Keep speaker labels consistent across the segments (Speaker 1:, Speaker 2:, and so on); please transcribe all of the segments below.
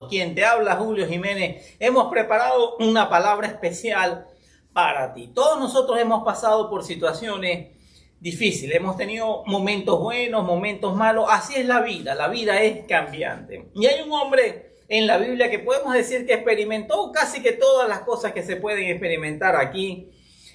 Speaker 1: Quien te habla, Julio Jiménez. Hemos preparado una palabra especial para ti. Todos nosotros hemos pasado por situaciones difíciles, hemos tenido momentos buenos, momentos malos. Así es la vida es cambiante. Y hay un hombre en la Biblia que podemos decir que experimentó casi que todas las cosas que se pueden experimentar aquí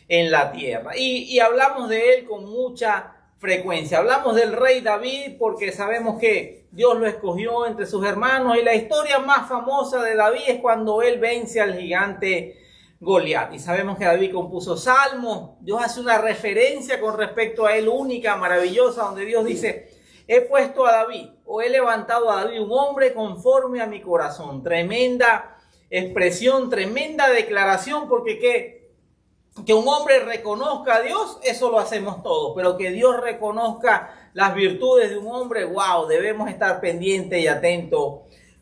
Speaker 1: en la tierra. Y hablamos de él con mucha frecuencia. Hablamos del rey David porque sabemos que Dios lo escogió entre sus hermanos, y la historia más famosa de David es cuando él vence al gigante Goliat. Y sabemos que David compuso salmos. Dios hace una referencia con respecto a él única, maravillosa, donde Dios dice: he puesto a David, o he levantado a David, un hombre conforme a mi corazón. Tremenda expresión, tremenda declaración, porque que un hombre reconozca a Dios, eso lo hacemos todos, pero que Dios reconozca las virtudes de un hombre, wow, debemos estar pendientes y atentos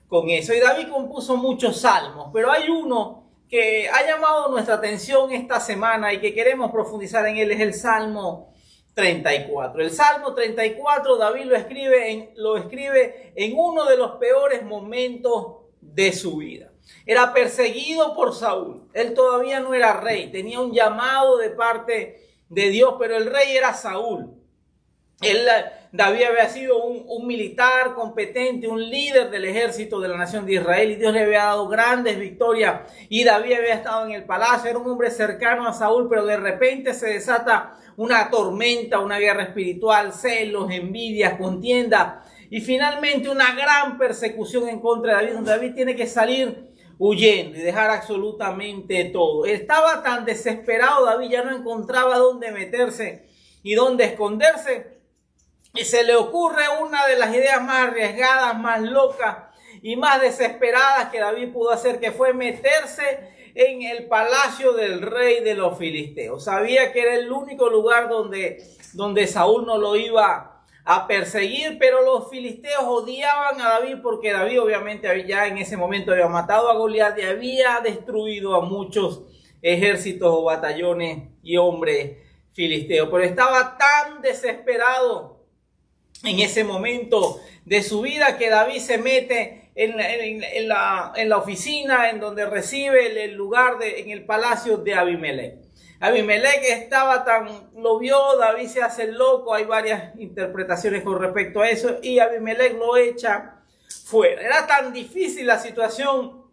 Speaker 1: con eso. Y David compuso muchos salmos, pero hay uno que ha llamado nuestra atención esta semana y que queremos profundizar en él, es el Salmo 34. El Salmo 34, David lo escribe en uno de los peores momentos de su vida. Era perseguido por Saúl. Él todavía no era rey. Tenía un llamado de parte de Dios, pero el rey era Saúl. David había sido un militar competente, un líder del ejército de la nación de Israel, y Dios le había dado grandes victorias. Y David había estado en el palacio, era un hombre cercano a Saúl, pero de repente se desata una tormenta, una guerra espiritual, celos, envidias, contienda, y finalmente una gran persecución en contra de David, donde David tiene que salir huyendo y dejar absolutamente todo. Estaba tan desesperado David, ya no encontraba dónde meterse y dónde esconderse, y se le ocurre una de las ideas más arriesgadas, más locas y más desesperadas que David pudo hacer, que fue meterse en el palacio del rey de los filisteos. Sabía que era el único lugar donde Saúl no lo iba a perseguir, pero los filisteos odiaban a David porque David obviamente ya en ese momento había matado a Goliat y había destruido a muchos ejércitos o batallones y hombres filisteos. Pero estaba tan desesperado en ese momento de su vida que David se mete en la oficina en donde recibe el lugar en el palacio de Abimelech. Abimelech lo vio, David se hace el loco, hay varias interpretaciones con respecto a eso, y Abimelech lo echa fuera. Era tan difícil la situación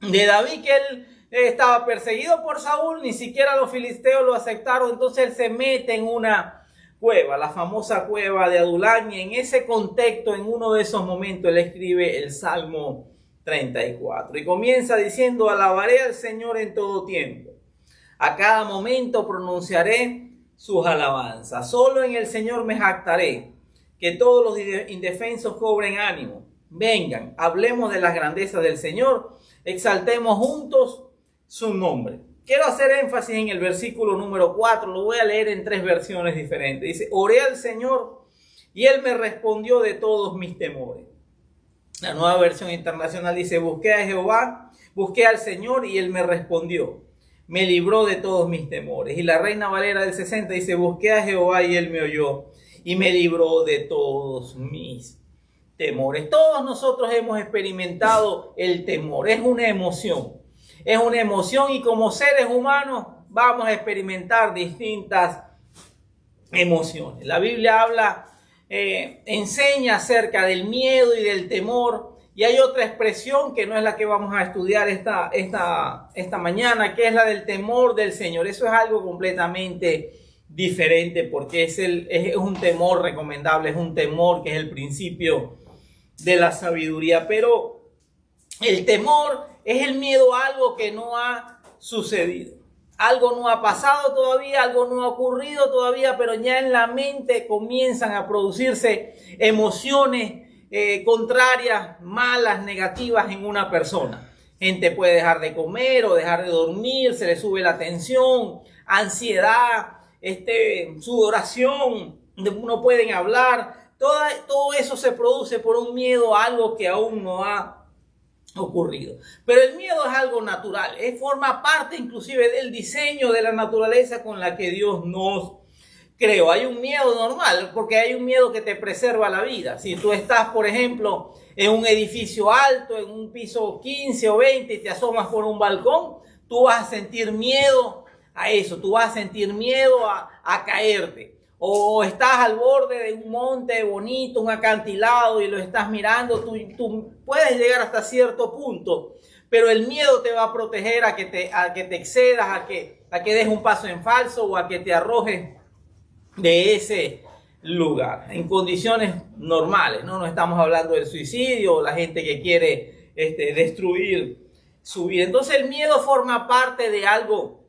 Speaker 1: de David que él estaba perseguido por Saúl, ni siquiera los filisteos lo aceptaron, entonces él se mete en una cueva, la famosa cueva de Adulán, y en ese contexto, en uno de esos momentos, él escribe el Salmo 34 y comienza diciendo: alabaré al Señor en todo tiempo. A cada momento pronunciaré sus alabanzas. Solo en el Señor me jactaré. Que todos los indefensos cobren ánimo. Vengan, hablemos de las grandezas del Señor. Exaltemos juntos su nombre. Quiero hacer énfasis en el versículo número 4. Lo voy a leer en 3 versiones diferentes. Dice: oré al Señor y Él me respondió de todos mis temores. La Nueva Versión Internacional dice: busqué a Jehová, busqué al Señor y Él me respondió. Me libró de todos mis temores. Y la Reina Valera del 60 dice: busqué a Jehová y Él me oyó y me libró de todos mis temores. Todos nosotros hemos experimentado el temor. Es una emoción. Es una emoción, y como seres humanos vamos a experimentar distintas emociones. La Biblia enseña acerca del miedo y del temor. Y hay otra expresión que no es la que vamos a estudiar esta mañana, que es la del temor del Señor. Eso es algo completamente diferente, porque es un temor recomendable, es un temor que es el principio de la sabiduría. Pero el temor es el miedo a algo que no ha sucedido. Algo no ha pasado todavía, algo no ha ocurrido todavía, pero ya en la mente comienzan a producirse emociones contrarias, malas, negativas en una persona. Gente puede dejar de comer o dejar de dormir, se le sube la tensión, ansiedad, sudoración, no pueden hablar. Todo eso se produce por un miedo a algo que aún no ha ocurrido. Pero el miedo es algo natural, forma parte inclusive del diseño de la naturaleza con la que Dios nos Creo, hay un miedo normal, porque hay un miedo que te preserva la vida. Si tú estás, por ejemplo, en un edificio alto, en un piso 15 o 20 y te asomas por un balcón, tú vas a sentir miedo a eso, tú vas a sentir miedo a caerte. O estás al borde de un monte bonito, un acantilado y lo estás mirando, tú puedes llegar hasta cierto punto, pero el miedo te va a proteger a que te excedas, a que des un paso en falso o a que te arrojes de ese lugar en condiciones normales, ¿no? No estamos hablando del suicidio o la gente que quiere destruir su vida. Entonces el miedo forma parte de algo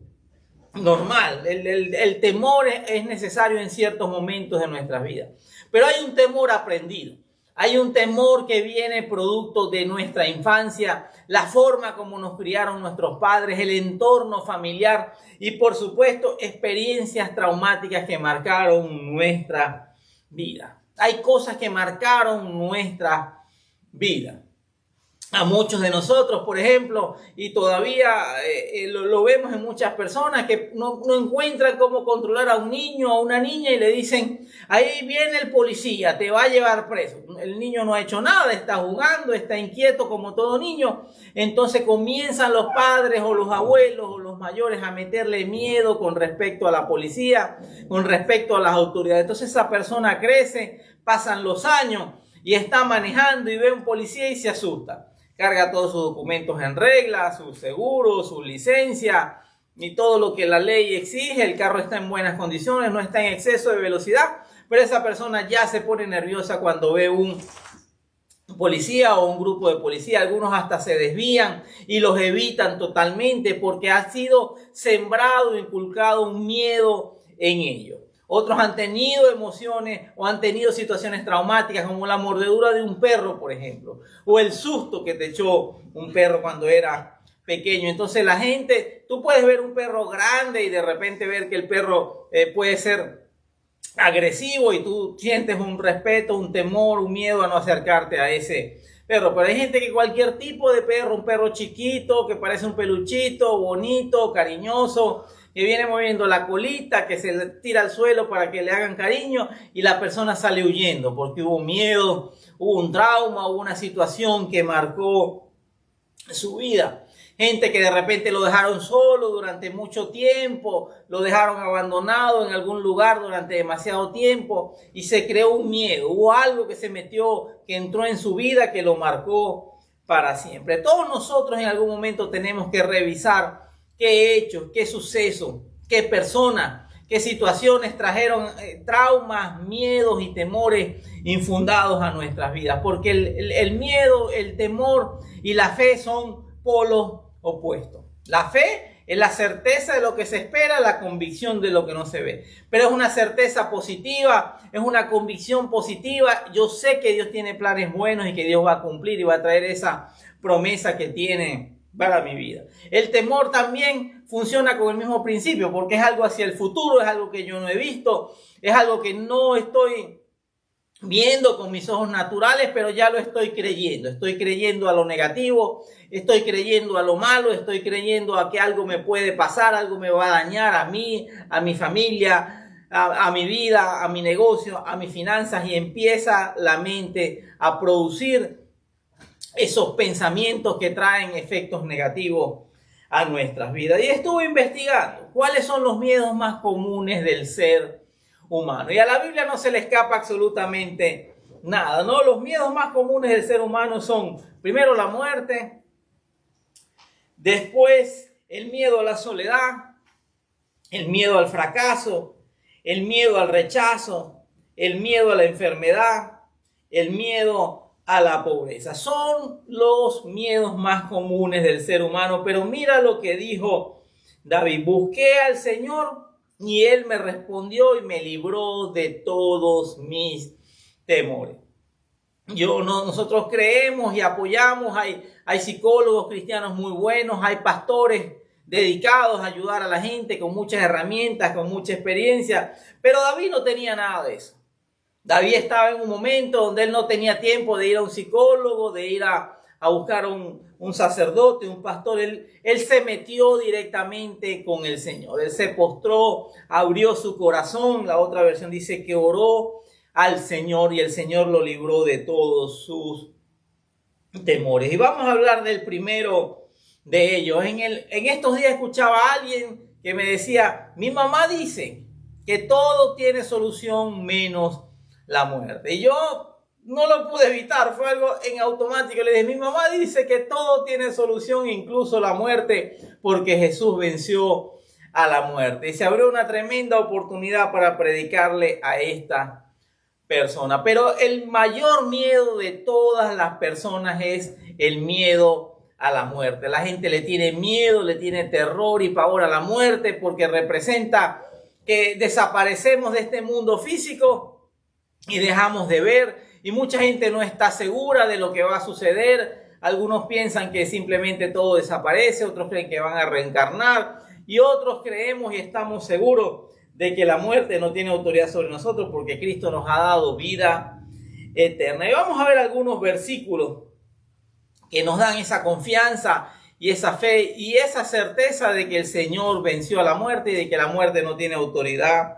Speaker 1: normal. El temor es necesario en ciertos momentos de nuestras vidas, pero hay un temor aprendido. Hay un temor que viene producto de nuestra infancia, la forma como nos criaron nuestros padres, el entorno familiar y, por supuesto, experiencias traumáticas que marcaron nuestra vida. Hay cosas que marcaron nuestra vida. A muchos de nosotros, por ejemplo, y todavía lo vemos en muchas personas que no encuentran cómo controlar a un niño o a una niña y le dicen, ahí viene el policía, te va a llevar preso. El niño no ha hecho nada, está jugando, está inquieto como todo niño. Entonces comienzan los padres o los abuelos o los mayores a meterle miedo con respecto a la policía, con respecto a las autoridades. Entonces esa persona crece, pasan los años y está manejando y ve a un policía y se asusta. Carga todos sus documentos en regla, su seguro, su licencia y todo lo que la ley exige. El carro está en buenas condiciones, no está en exceso de velocidad, pero esa persona ya se pone nerviosa cuando ve un policía o un grupo de policía. Algunos hasta se desvían y los evitan totalmente porque ha sido sembrado, inculcado un miedo en ellos. Otros han tenido emociones o han tenido situaciones traumáticas como la mordedura de un perro, por ejemplo, o el susto que te echó un perro cuando era pequeño. Entonces la gente, tú puedes ver un perro grande y de repente ver que el perro puede ser agresivo y tú sientes un respeto, un temor, un miedo a no acercarte a ese perro. Pero hay gente que cualquier tipo de perro, un perro chiquito que parece un peluchito, bonito, cariñoso, que viene moviendo la colita, que se le tira al suelo para que le hagan cariño y la persona sale huyendo porque hubo miedo, hubo un trauma, hubo una situación que marcó su vida. Gente que de repente lo dejaron solo durante mucho tiempo, lo dejaron abandonado en algún lugar durante demasiado tiempo y se creó un miedo. Hubo algo que se metió, que entró en su vida, que lo marcó para siempre. Todos nosotros en algún momento tenemos que revisar qué hechos, qué sucesos, qué personas, qué situaciones trajeron traumas, miedos y temores infundados a nuestras vidas. Porque el miedo, el temor y la fe son polos opuestos. La fe es la certeza de lo que se espera, la convicción de lo que no se ve. Pero es una certeza positiva, es una convicción positiva. Yo sé que Dios tiene planes buenos y que Dios va a cumplir y va a traer esa promesa que tiene para mi vida. El temor también funciona con el mismo principio, porque es algo hacia el futuro, es algo que yo no he visto, es algo que no estoy viendo con mis ojos naturales, pero ya lo estoy creyendo a lo negativo, estoy creyendo a lo malo, estoy creyendo a que algo me puede pasar, algo me va a dañar a mí, a mi familia, a mi vida, a mi negocio, a mis finanzas, y empieza la mente a producir esos pensamientos que traen efectos negativos a nuestras vidas. Y estuve investigando cuáles son los miedos más comunes del ser humano. Y a la Biblia no se le escapa absolutamente nada, ¿no? Los miedos más comunes del ser humano son, primero, la muerte, después el miedo a la soledad, el miedo al fracaso, el miedo al rechazo, el miedo a la enfermedad, el miedo a la pobreza. Son los miedos más comunes del ser humano, pero mira lo que dijo David: busqué al Señor y Él me respondió y me libró de todos mis temores. Nosotros creemos y apoyamos, hay psicólogos cristianos muy buenos, hay pastores dedicados a ayudar a la gente con muchas herramientas, con mucha experiencia, pero David no tenía nada de eso. David estaba en un momento donde él no tenía tiempo de ir a un psicólogo, de ir a buscar un un sacerdote, un pastor, él se metió directamente con el Señor. Él se postró, abrió su corazón. La otra versión dice que oró al Señor y el Señor lo libró de todos sus temores. Y vamos a hablar del primero de ellos. En estos días escuchaba a alguien que me decía, mi mamá dice que todo tiene solución menos la muerte. Y yo no lo pude evitar, fue algo en automático. Le dije, mi mamá dice que todo tiene solución, incluso la muerte, porque Jesús venció a la muerte. Y se abrió una tremenda oportunidad para predicarle a esta persona. Pero el mayor miedo de todas las personas es el miedo a la muerte. La gente le tiene miedo, le tiene terror y pavor a la muerte porque representa que desaparecemos de este mundo físico y dejamos de ver, y mucha gente no está segura de lo que va a suceder. Algunos piensan que simplemente todo desaparece, otros creen que van a reencarnar y otros creemos y estamos seguros de que la muerte no tiene autoridad sobre nosotros porque Cristo nos ha dado vida eterna. Y vamos a ver algunos versículos que nos dan esa confianza y esa fe y esa certeza de que el Señor venció a la muerte y de que la muerte no tiene autoridad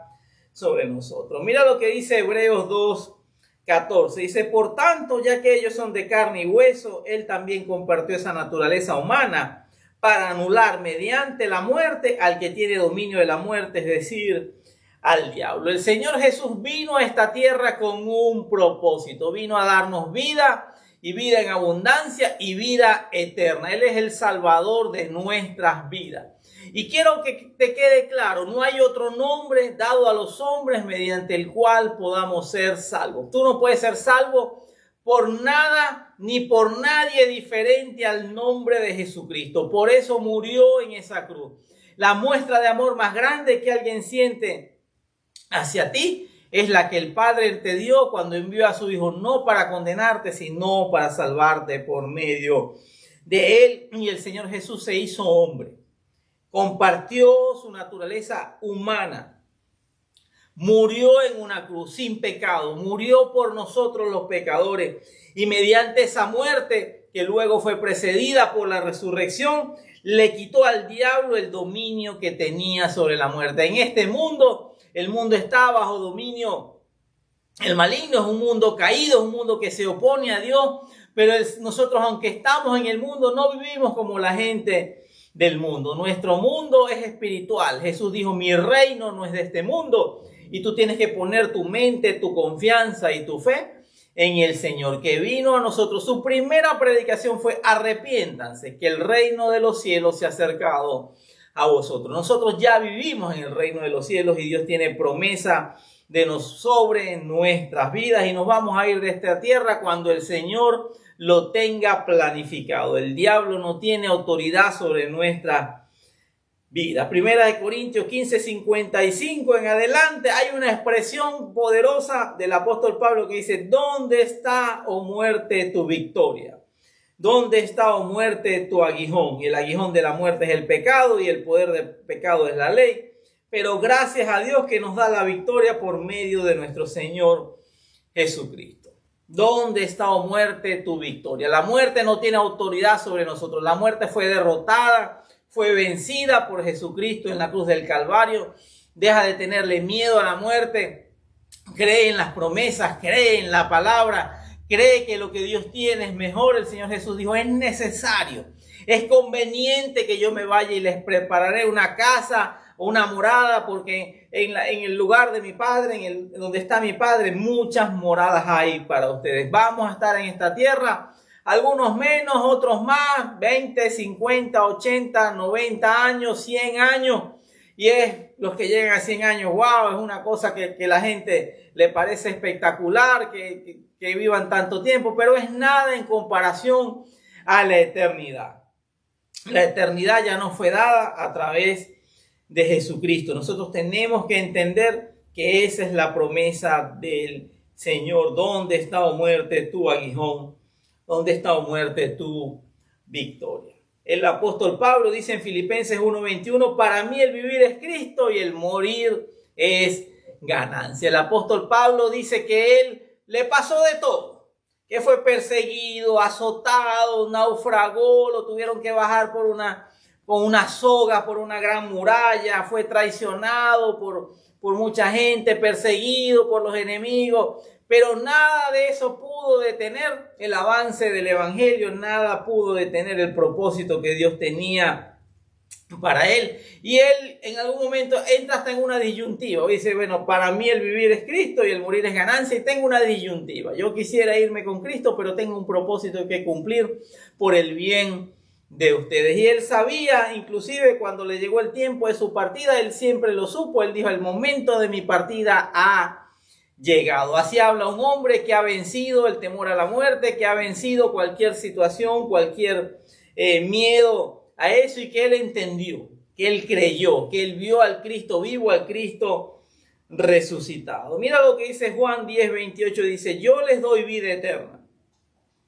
Speaker 1: sobre nosotros. Mira lo que dice Hebreos 2:14. Dice, por tanto, ya que ellos son de carne y hueso, Él también compartió esa naturaleza humana para anular mediante la muerte al que tiene dominio de la muerte, es decir, al diablo. El Señor Jesús vino a esta tierra con un propósito. Vino a darnos vida y vida en abundancia y vida eterna. Él es el Salvador de nuestras vidas. Y quiero que te quede claro, no hay otro nombre dado a los hombres mediante el cual podamos ser salvos. Tú no puedes ser salvo por nada ni por nadie diferente al nombre de Jesucristo. Por eso murió en esa cruz. La muestra de amor más grande que alguien siente hacia ti es la que el Padre te dio cuando envió a su Hijo, no para condenarte, sino para salvarte por medio de Él. Y el Señor Jesús se hizo hombre, compartió su naturaleza humana, murió en una cruz sin pecado, murió por nosotros los pecadores, y mediante esa muerte, que luego fue precedida por la resurrección, le quitó al diablo el dominio que tenía sobre la muerte. En este mundo, el mundo está bajo dominio. El maligno es un mundo caído, es un mundo que se opone a Dios, pero nosotros, aunque estamos en el mundo, no vivimos como la gente del mundo. Nuestro mundo es espiritual. Jesús dijo, mi reino no es de este mundo. Y tú tienes que poner tu mente, tu confianza y tu fe en el Señor, que vino a nosotros. Su primera predicación fue, arrepiéntanse, que el reino de los cielos se ha acercado a vosotros. Nosotros ya vivimos en el reino de los cielos y Dios tiene promesa sobre nuestras vidas, y nos vamos a ir de esta tierra cuando el Señor lo tenga planificado. El diablo no tiene autoridad sobre nuestra vida. Primera de Corintios 15:55 en adelante hay una expresión poderosa del apóstol Pablo que dice, ¿dónde está, oh muerte, tu victoria? ¿Dónde está, oh muerte, tu aguijón? Y el aguijón de la muerte es el pecado y el poder del pecado es la ley. Pero gracias a Dios que nos da la victoria por medio de nuestro Señor Jesucristo. ¿Dónde está, oh muerte, tu victoria? La muerte no tiene autoridad sobre nosotros. La muerte fue derrotada, fue vencida por Jesucristo en la cruz del Calvario. Deja de tenerle miedo a la muerte. Cree en las promesas, cree en la palabra, cree que lo que Dios tiene es mejor. El Señor Jesús dijo, es necesario, es conveniente que yo me vaya y les prepararé una casa o una morada, porque en el lugar de mi Padre, donde está mi Padre, muchas moradas hay para ustedes. Vamos a estar en esta tierra, algunos menos, otros más, 20, 50, 80, 90 años, 100 años. Y es los que llegan a 100 años, wow, es una cosa que la gente le parece espectacular, que vivan tanto tiempo, pero es nada en comparación a la eternidad. La eternidad ya nos fue dada a través de Jesucristo. Nosotros tenemos que entender que esa es la promesa del Señor. ¿Dónde está, oh muerte, tu aguijón? ¿Dónde está, oh muerte, tu victoria? El apóstol Pablo dice en Filipenses 1:21, para mí el vivir es Cristo y el morir es ganancia. El apóstol Pablo dice que él le pasó de todo, que fue perseguido, azotado, naufragó, lo tuvieron que bajar con una soga por una gran muralla, fue traicionado por mucha gente, perseguido por los enemigos, pero nada de eso pudo detener el avance del evangelio, nada pudo detener el propósito que Dios tenía para él. Y él en algún momento entra hasta en una disyuntiva. Dice, bueno, para mí el vivir es Cristo y el morir es ganancia, y tengo una disyuntiva. Yo quisiera irme con Cristo, pero tengo un propósito que cumplir por el bien de ustedes. Y él sabía, inclusive cuando le llegó el tiempo de su partida, él siempre lo supo. Él dijo, el momento de mi partida ha llegado. Así habla un hombre que ha vencido el temor a la muerte, que ha vencido cualquier situación, cualquier miedo a eso, y que él entendió, que él creyó, que él vio al Cristo vivo, al Cristo resucitado. Mira lo que dice Juan 10:28, dice, yo les doy vida eterna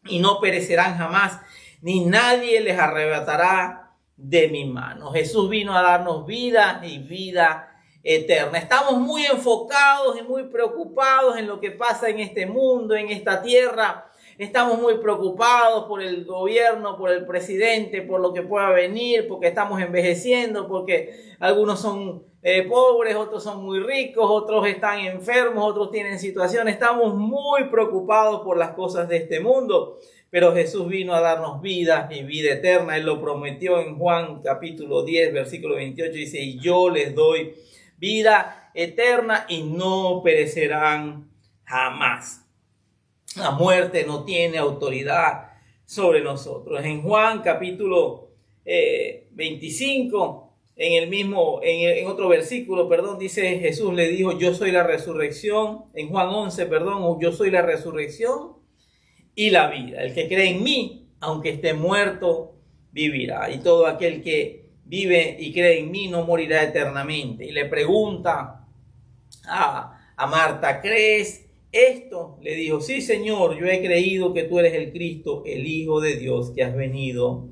Speaker 1: y no perecerán jamás, ni nadie les arrebatará de mi mano. Jesús vino a darnos vida y vida eterna. Estamos muy enfocados y muy preocupados en lo que pasa en este mundo, en esta tierra. Estamos muy preocupados por el gobierno, por el presidente, por lo que pueda venir, porque estamos envejeciendo, porque algunos son pobres, otros son muy ricos, otros están enfermos, otros tienen situaciones. Estamos muy preocupados por las cosas de este mundo, pero Jesús vino a darnos vida y vida eterna. Él lo prometió en Juan capítulo 10, versículo 28, dice, y yo les doy vida eterna y no perecerán jamás. La muerte no tiene autoridad sobre nosotros. En Juan capítulo 25, en otro versículo, dice, Jesús le dijo, yo soy la resurrección. En Juan 11, yo soy la resurrección y la vida. El que cree en mí, aunque esté muerto, vivirá. Y todo aquel que vive y cree en mí no morirá eternamente. Y le pregunta a Marta, ¿crees esto? Le dijo, sí, Señor, yo he creído que tú eres el Cristo, el Hijo de Dios, que has venido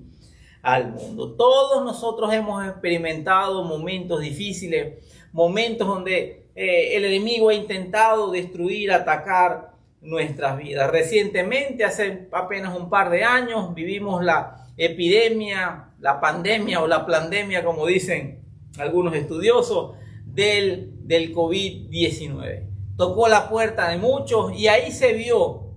Speaker 1: al mundo. Todos nosotros hemos experimentado momentos difíciles, momentos donde el enemigo ha intentado destruir, atacar nuestras vidas. Recientemente, hace apenas un par de años, vivimos la epidemia, la pandemia o la plandemia, como dicen algunos estudiosos, del COVID-19. Tocó la puerta de muchos y ahí se vio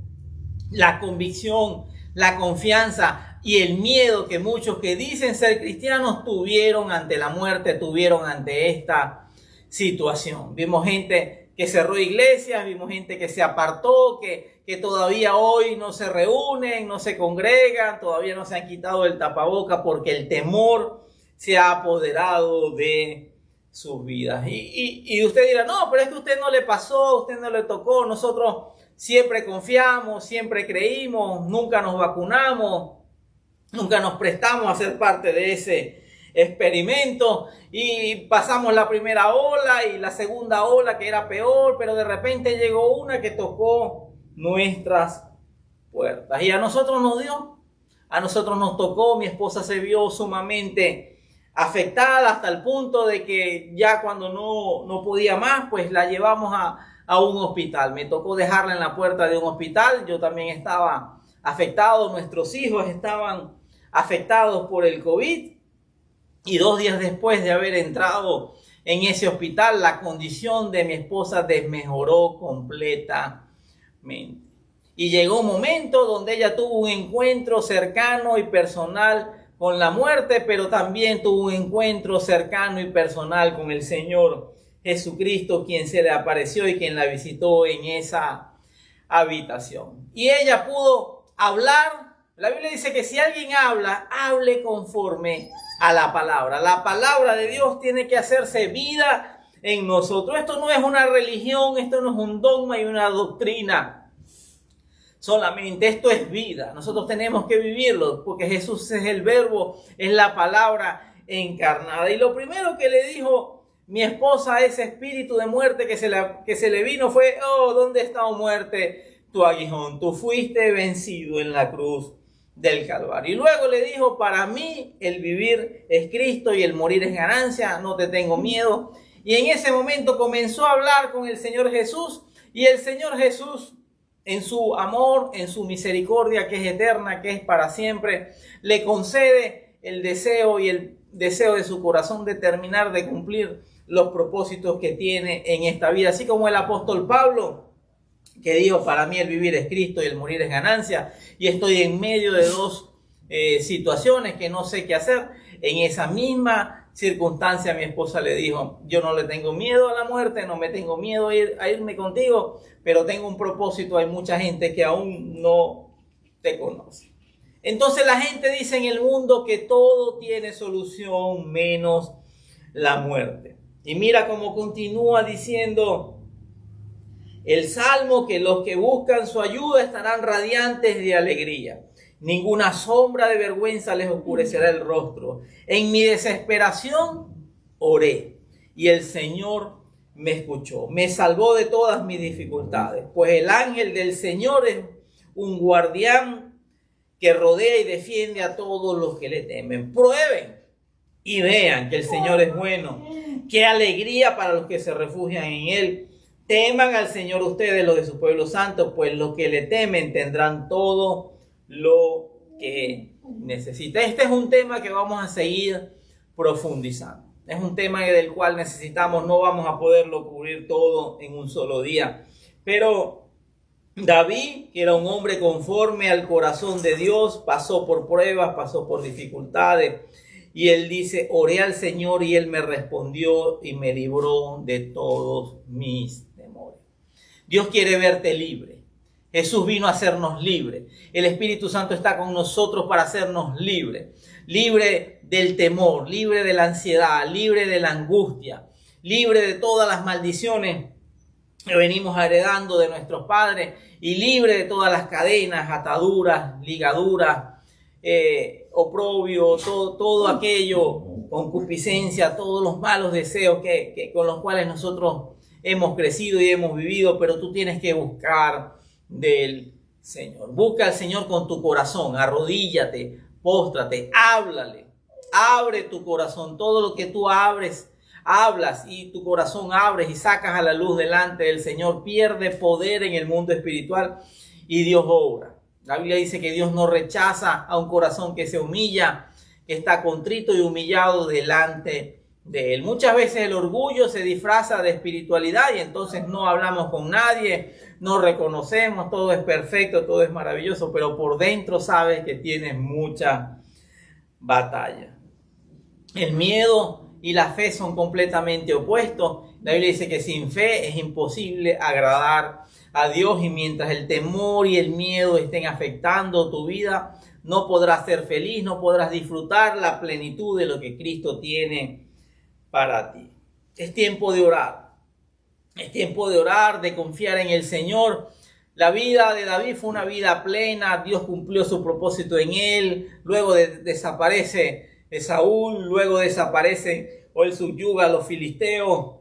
Speaker 1: la convicción, la confianza y el miedo que muchos que dicen ser cristianos tuvieron ante la muerte, tuvieron ante esta situación. Vimos gente que cerró iglesias, vimos gente que se apartó, que todavía hoy no se reúnen, no se congregan, todavía no se han quitado el tapaboca porque el temor se ha apoderado de sus vidas. Y usted dirá, no, pero es que a usted no le pasó, a usted no le tocó. Nosotros siempre confiamos, siempre creímos, nunca nos vacunamos, nunca nos prestamos a ser parte de ese experimento y pasamos la primera ola y la segunda ola que era peor, pero de repente llegó una que tocó nuestras puertas y a nosotros nos dio, a nosotros nos tocó. Mi esposa se vio sumamente afectada hasta el punto de que ya cuando no podía más, pues la llevamos a un hospital. Me tocó dejarla en la puerta de un hospital. Yo también estaba afectado, nuestros hijos estaban afectados por el COVID. Y 2 días después de haber entrado en ese hospital, la condición de mi esposa desmejoró completamente. Y llegó un momento donde ella tuvo un encuentro cercano y personal con la muerte, pero también tuvo un encuentro cercano y personal con el Señor Jesucristo, quien se le apareció y quien la visitó en esa habitación. Y ella pudo hablar. La Biblia dice que si alguien habla, hable conforme a la palabra. La palabra de Dios tiene que hacerse vida en nosotros. Esto no es una religión, esto no es un dogma y una doctrina. Solamente esto es vida. Nosotros tenemos que vivirlo porque Jesús es el verbo, es la palabra encarnada. Y lo primero que le dijo mi esposa a ese espíritu de muerte que se le vino fue, oh, ¿dónde está, oh muerte, tu aguijón? Tú fuiste vencido en la cruz del Calvario. Y luego le dijo, para mí el vivir es Cristo y el morir es ganancia, no te tengo miedo. Y en ese momento comenzó a hablar con el Señor Jesús y el Señor Jesús en su amor, en su misericordia que es eterna, que es para siempre, le concede el deseo y el deseo de su corazón de terminar de cumplir los propósitos que tiene en esta vida. Así como el apóstol Pablo, que dijo, para mí el vivir es Cristo y el morir es ganancia, y estoy en medio de dos situaciones que no sé qué hacer. En esa misma circunstancia mi esposa le dijo, yo no le tengo miedo a la muerte, no me tengo miedo a irme contigo, pero tengo un propósito. Hay mucha gente que aún no te conoce. Entonces la gente dice en el mundo que todo tiene solución menos la muerte. Y mira cómo continúa diciendo el Salmo, que los que buscan su ayuda estarán radiantes de alegría. Ninguna sombra de vergüenza les oscurecerá el rostro. En mi desesperación oré y el Señor me escuchó. Me salvó de todas mis dificultades. Pues el ángel del Señor es un guardián que rodea y defiende a todos los que le temen. Prueben y vean que el Señor es bueno. Qué alegría para los que se refugian en Él. Teman al Señor ustedes, los de su pueblo santo, pues los que le temen tendrán todo lo que necesita. Este es un tema que vamos a seguir profundizando. Es un tema del cual necesitamos, no vamos a poderlo cubrir todo en un solo día. Pero David, que era un hombre conforme al corazón de Dios, pasó por pruebas, pasó por dificultades. Y él dice, oré al Señor y Él me respondió y me libró de todos mis temores. Dios quiere verte libre. Jesús vino a hacernos libres. El Espíritu Santo está con nosotros para hacernos libres. Libre del temor, libre de la ansiedad, libre de la angustia, libre de todas las maldiciones que venimos heredando de nuestros padres y libre de todas las cadenas, ataduras, ligaduras, oprobio, todo aquello, concupiscencia, todos los malos deseos con los cuales nosotros hemos crecido y hemos vivido. Pero tú tienes que buscar del Señor. Busca al Señor con tu corazón, arrodíllate, póstrate, háblale, abre tu corazón. Todo lo que tú hablas y tu corazón abres y sacas a la luz delante del Señor, pierde poder en el mundo espiritual y Dios obra. La Biblia dice que Dios no rechaza a un corazón que se humilla, que está contrito y humillado delante de Él. Muchas veces el orgullo se disfraza de espiritualidad y entonces no hablamos con nadie, no reconocemos, todo es perfecto, todo es maravilloso, pero por dentro sabes que tienes mucha batalla. El miedo y la fe son completamente opuestos. La Biblia dice que sin fe es imposible agradar a Dios, y mientras el temor y el miedo estén afectando tu vida, no podrás ser feliz, no podrás disfrutar la plenitud de lo que Cristo tiene para ti. Es tiempo de orar. Es tiempo de orar, de confiar en el Señor. La vida de David fue una vida plena. Dios cumplió su propósito en él. Luego desaparece Saúl. Luego desaparece o él subyuga a los filisteos.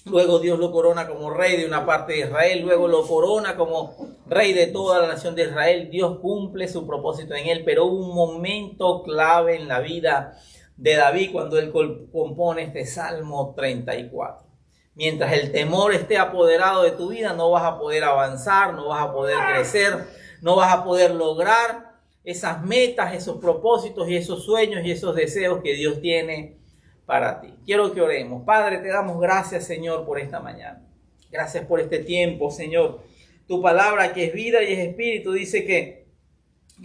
Speaker 1: Luego Dios lo corona como rey de una parte de Israel. Luego lo corona como rey de toda la nación de Israel. Dios cumple su propósito en él. Pero hubo un momento clave en la vida de David cuando él compone este Salmo 34. Mientras el temor esté apoderado de tu vida, no vas a poder avanzar, no vas a poder crecer, no vas a poder lograr esas metas, esos propósitos y esos sueños y esos deseos que Dios tiene para ti. Quiero que oremos. Padre, te damos gracias, Señor, por esta mañana. Gracias por este tiempo, Señor. Tu palabra, que es vida y es espíritu, dice que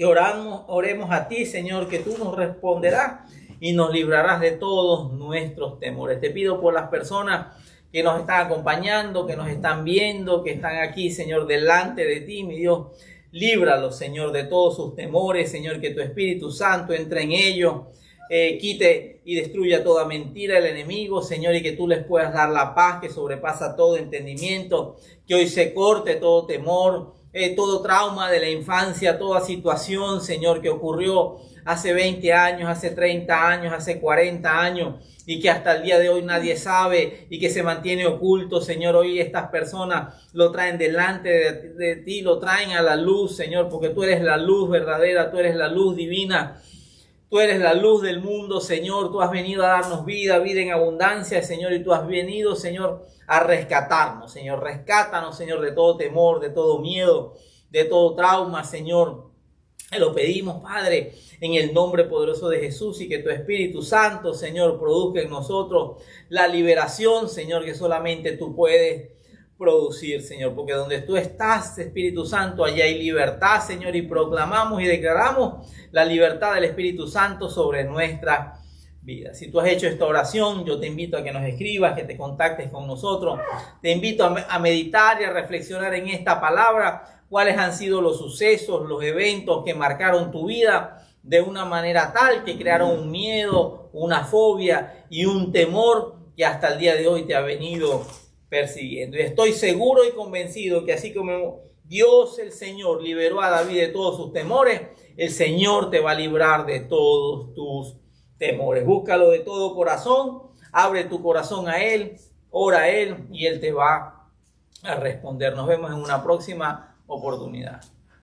Speaker 1: oremos a ti, Señor, que tú nos responderás y nos librarás de todos nuestros temores. Te pido por las personas que nos están acompañando, que nos están viendo, que están aquí, Señor, delante de ti, mi Dios. Líbralos, Señor, de todos sus temores, Señor, que tu Espíritu Santo entre en ellos, quite y destruya toda mentira del enemigo, Señor, y que tú les puedas dar la paz que sobrepasa todo entendimiento, que hoy se corte todo temor, todo trauma de la infancia, toda situación, Señor, que ocurrió hace 20 años, hace 30 años, hace 40 años, y que hasta el día de hoy nadie sabe y que se mantiene oculto, Señor. Hoy estas personas lo traen delante de ti, lo traen a la luz, Señor, porque tú eres la luz verdadera, tú eres la luz divina. Tú eres la luz del mundo, Señor. Tú has venido a darnos vida, vida en abundancia, Señor. Y tú has venido, Señor, a rescatarnos, Señor. Rescátanos, Señor, de todo temor, de todo miedo, de todo trauma, Señor. Te lo pedimos, Padre, en el nombre poderoso de Jesús, y que tu Espíritu Santo, Señor, produzca en nosotros la liberación, Señor, que solamente tú puedes producir, Señor, porque donde tú estás, Espíritu Santo, allá hay libertad, Señor, y proclamamos y declaramos la libertad del Espíritu Santo sobre nuestra vida. Si tú has hecho esta oración, yo te invito a que nos escribas, que te contactes con nosotros. Te invito a meditar y a reflexionar en esta palabra, cuáles han sido los sucesos, los eventos que marcaron tu vida de una manera tal que crearon un miedo, una fobia y un temor que hasta el día de hoy te ha venido persiguiendo. Y estoy seguro y convencido que así como Dios el Señor liberó a David de todos sus temores, el Señor te va a librar de todos tus temores. Búscalo de todo corazón, abre tu corazón a Él, ora a Él y Él te va a responder. Nos vemos en una próxima oportunidad.